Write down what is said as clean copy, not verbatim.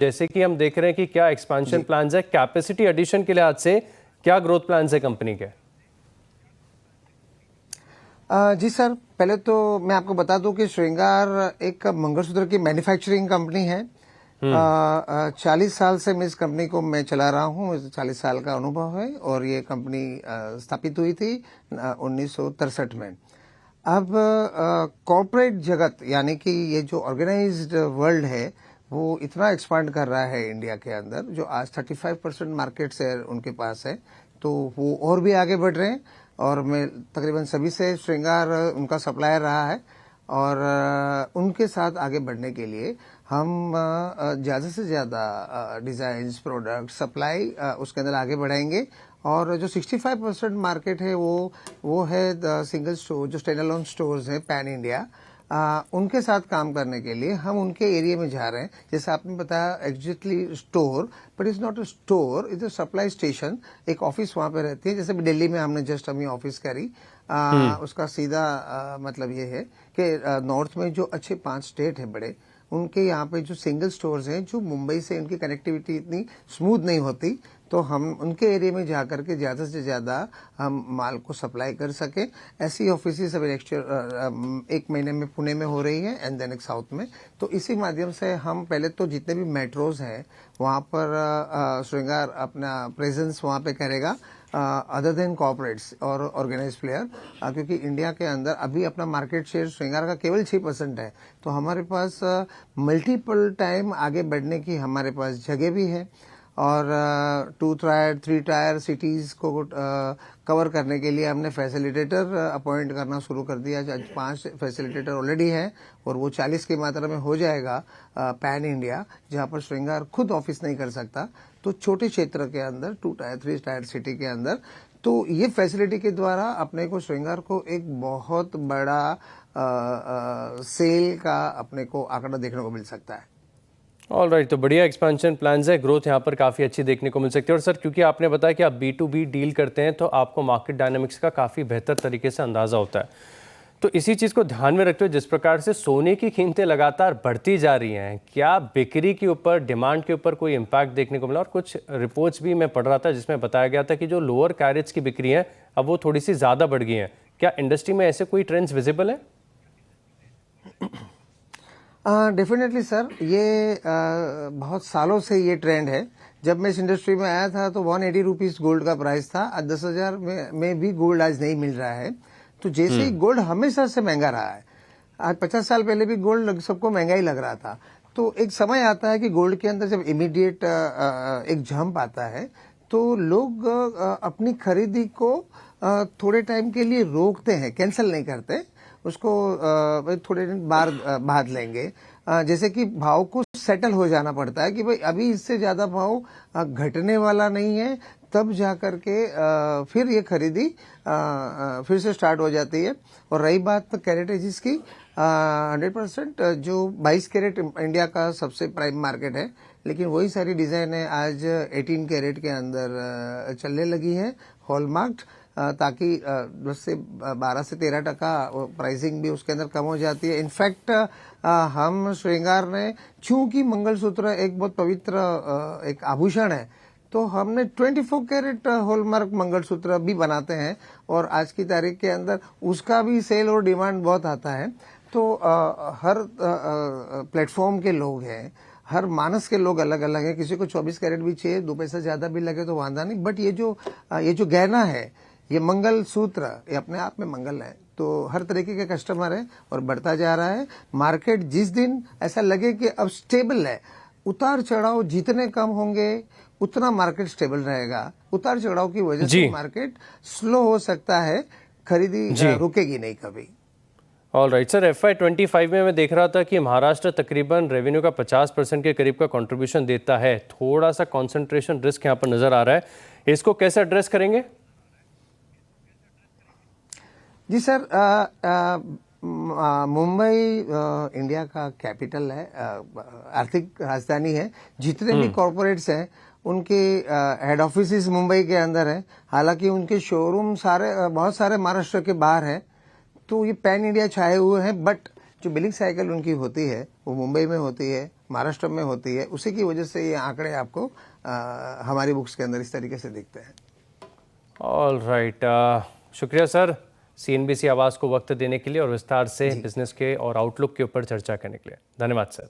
जैसे कि हम देख रहे हैं कि क्या एक्सपेंशन प्लान्स है, कैपेसिटी एडिशन के लिहाज से क्या ग्रोथ प्लान्स है कंपनी के? जी सर, पहले तो मैं आपको बता दूं कि श्रृंगार एक मंगलसूत्र की मैन्युफैक्चरिंग कंपनी है। 40 साल से मैं इस कंपनी को मैं चला रहा हूँ, मुझे 40 साल का अनुभव है और ये कंपनी स्थापित हुई थी 1963 में। अब कॉर्पोरेट जगत यानी कि ये जो ऑर्गेनाइज्ड वर्ल्ड है वो इतना एक्सपांड कर रहा है इंडिया के अंदर, जो आज 35% मार्केट शेयर उनके पास है, तो वो और भी आगे बढ़ रहे हैं और मैं तकरीबन सभी से श्रृंगार उनका सप्लायर रहा है और उनके साथ आगे बढ़ने के लिए हम ज़्यादा से ज़्यादा डिज़ाइंस, प्रोडक्ट, सप्लाई उसके अंदर आगे बढ़ाएंगे। और जो 65% मार्केट है वो है सिंगल स्टोर, जो स्टैंड अलोन स्टोर्स हैं पैन इंडिया, उनके साथ काम करने के लिए हम उनके एरिया में जा रहे हैं। जैसे आपने बताया exactly store, but it's not a store, it's a supply station. एक ऑफिस वहां पे रहती है, जैसे दिल्ली में हमने जस्ट अभी ऑफिस करी। उसका सीधा मतलब ये है कि नॉर्थ में जो अच्छे 5 स्टेट है बड़े, उनके यहाँ पे जो सिंगल स्टोर्स हैं, जो मुंबई से उनकी कनेक्टिविटी इतनी स्मूथ नहीं होती, तो हम उनके एरिया में जाकर के ज़्यादा से ज़्यादा हम माल को सप्लाई कर सकें। ऐसी ऑफिस अभी एक महीने में पुणे में हो रही है एंड देन एक साउथ में। तो इसी माध्यम से हम पहले तो जितने भी मेट्रोज हैं वहाँ पर श्रृंगार अपना प्रेजेंस वहाँ पे करेगा, अदर देन कॉर्पोरेट्स और ऑर्गेनाइज प्लेयर, क्योंकि इंडिया के अंदर अभी अपना मार्केट शेयर श्रृंगार का केवल 6% है। तो हमारे पास मल्टीपल टाइम आगे बढ़ने की हमारे पास जगह भी है और 2 टायर 3 टायर सिटीज को कवर करने के लिए हमने फैसिलिटेटर अपॉइंट करना शुरू कर दिया। आज 5 फैसिलिटेटर ऑलरेडी हैं और वो 40 की मात्रा में हो जाएगा पैन इंडिया, जहां पर श्रृंगार खुद ऑफिस नहीं कर सकता। तो छोटे क्षेत्र के अंदर 2 टायर 3 टायर सिटी के अंदर, तो ये फैसिलिटी के द्वारा अपने को श्रृंगार को एक बहुत बड़ा सेल का अपने को आंकड़ा देखने को मिल सकता है। ऑल राइट, तो बढ़िया एक्सपेंशन प्लान्स है, ग्रोथ यहाँ पर काफ़ी अच्छी देखने को मिल सकती है। और सर, क्योंकि आपने बताया कि आप B2B डील करते हैं तो आपको मार्केट डायनामिक्स का काफ़ी बेहतर तरीके से अंदाज़ा होता है। तो इसी चीज़ को ध्यान में रखते हुए जिस प्रकार से सोने की कीमतें लगातार बढ़ती जा रही हैं, क्या बिक्री के ऊपर, डिमांड के ऊपर कोई इम्पैक्ट देखने को मिला? और कुछ रिपोर्ट्स भी मैं पढ़ रहा था जिसमें बताया गया था कि जो लोअर कैरेट्स की बिक्री है अब वो थोड़ी सी ज़्यादा बढ़ गई हैं। क्या इंडस्ट्री में ऐसे कोई ट्रेंड्स विजिबल है? डेफिनेटली सर, ये बहुत सालों से ये ट्रेंड है। जब मैं इस इंडस्ट्री में आया था तो 180 रुपीज गोल्ड का प्राइस था। आज 10,000 में भी गोल्ड आज नहीं मिल रहा है। तो जैसे ही गोल्ड हमेशा से महंगा रहा है, आज 50 साल पहले भी गोल्ड सबको महंगा ही लग रहा था। तो एक समय आता है कि गोल्ड के अंदर जब इमीडिएट एक जंप आता है तो लोग अपनी खरीदी को थोड़े टाइम के लिए रोकते हैं, कैंसिल नहीं करते, उसको थोड़े दिन बाद लेंगे। जैसे कि भाव को सेटल हो जाना पड़ता है कि भाई अभी इससे ज्यादा भाव घटने वाला नहीं है, तब जाकर के फिर ये खरीदी फिर से स्टार्ट हो जाती है। और रही बात कैरेटेजेस की, 100% जो 22 कैरेट इंडिया का सबसे प्राइम मार्केट है, लेकिन वही सारी डिजाइनें आज 18 कैरेट के अंदर चलने लगी है, हॉलमार्क्ड, ताकि 10 से 12 से 13% प्राइसिंग भी उसके अंदर कम हो जाती है। इनफैक्ट हम श्रृंगार ने, चूंकि मंगलसूत्र एक बहुत पवित्र एक आभूषण है, तो हमने 24 कैरेट हॉलमार्क मंगलसूत्र भी बनाते हैं और आज की तारीख के अंदर उसका भी सेल और डिमांड बहुत आता है। तो हर प्लेटफॉर्म के लोग हैं, हर मानस के लोग अलग अलग हैं। किसी को 24 कैरेट भी चाहिए, 2 पैसा ज्यादा भी लगे तो वांधा नहीं, बट ये जो गहना है, ये मंगल सूत्र, ये अपने आप में मंगल है। तो हर तरीके के कस्टमर है और बढ़ता जा रहा है मार्केट। जिस दिन ऐसा लगे कि अब स्टेबल है, उतार चढ़ाव जितने कम होंगे उतना मार्केट स्टेबल रहेगा। उतार चढ़ाव की वजह से मार्केट स्लो हो सकता है, खरीदी रुकेगी नहीं कभी। ऑल राइट सर, FY25 में मैं देख रहा था कि महाराष्ट्र तकरीबन रेवेन्यू का 50% के करीब का कंट्रीब्यूशन देता है। थोड़ा सा कंसंट्रेशन रिस्क यहाँ पर नजर आ रहा है, इसको कैसे एड्रेस करेंगे? जी सर, मुंबई इंडिया का कैपिटल है, आर्थिक राजधानी है। जितने भी कॉर्पोरेट्स हैं उनके हेड ऑफिस मुंबई के अंदर है। हालांकि उनके शोरूम बहुत सारे महाराष्ट्र के बाहर है। तो ये पैन इंडिया छाए हुए हैं, बट जो बिलिंग साइकिल उनकी होती है वो मुंबई में होती है, महाराष्ट्र में होती है, उसी की वजह से ये आंकड़े आपको हमारी बुक्स के अंदर इस तरीके से दिखते हैं। ऑल राइट, शुक्रिया सर CNBC आवाज़ को वक्त देने के लिए और विस्तार से बिजनेस के और आउटलुक के ऊपर चर्चा करने के लिए। धन्यवाद सर।